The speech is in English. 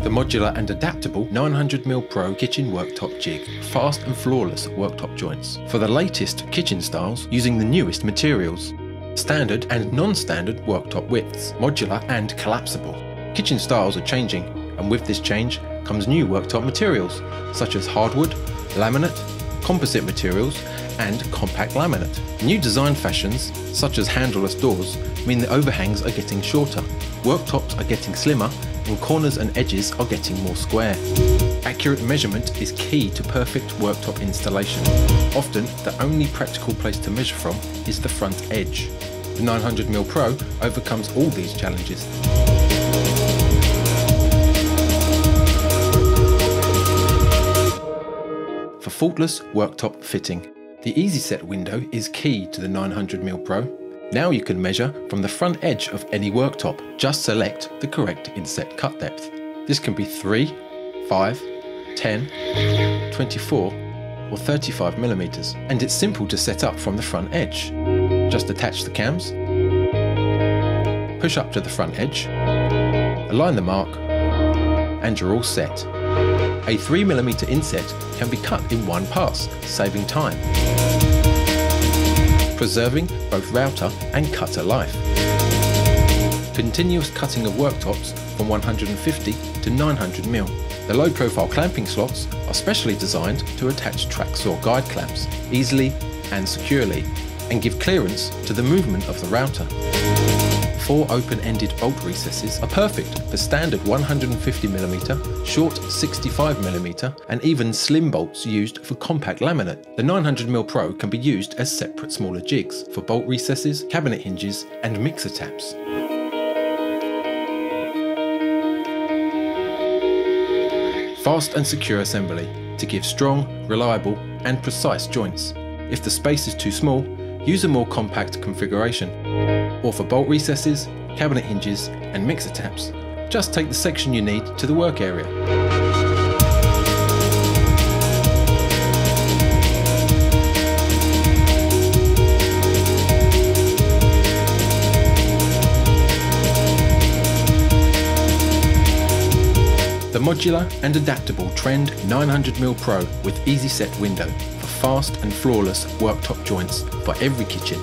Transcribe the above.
The modular and adaptable 900mm Pro Kitchen Worktop Jig, fast and flawless worktop joints for the latest kitchen styles using the newest materials. Standard and non-standard worktop widths, modular and collapsible. Kitchen styles are changing, and with this change comes new worktop materials such as hardwood, laminate, composite materials and compact laminate. New design fashions such as handleless doors mean the overhangs are getting shorter, worktops are getting slimmer and corners and edges are getting more square. Accurate measurement is key to perfect worktop installation. Often the only practical place to measure from is the front edge. The 900mm Pro overcomes all these challenges. For faultless worktop fitting, the EasySet window is key to the 900mm Pro. Now you can measure from the front edge of any worktop. Just select the correct inset cut depth. This can be 3, 5, 10, 24 or 35mm, and it's simple to set up from the front edge. Just attach the cams, push up to the front edge, align the mark, and you're all set. A 3mm inset can be cut in one pass, saving time, preserving both router and cutter life. Continuous cutting of worktops from 150 to 900mm. The low profile clamping slots are specially designed to attach track saw guide clamps easily and securely and give clearance to the movement of the router. 4 open-ended bolt recesses are perfect for standard 150mm, short 65mm and even slim bolts used for compact laminate. The 900mm Pro can be used as separate smaller jigs for bolt recesses, cabinet hinges and mixer taps. Fast and secure assembly to give strong, reliable and precise joints. If the space is too small, use a more compact configuration. Or for bolt recesses, cabinet hinges and mixer taps, just take the section you need to the work area. The modular and adaptable Trend 900mm Pro with EasySet window for fast and flawless worktop joints for every kitchen.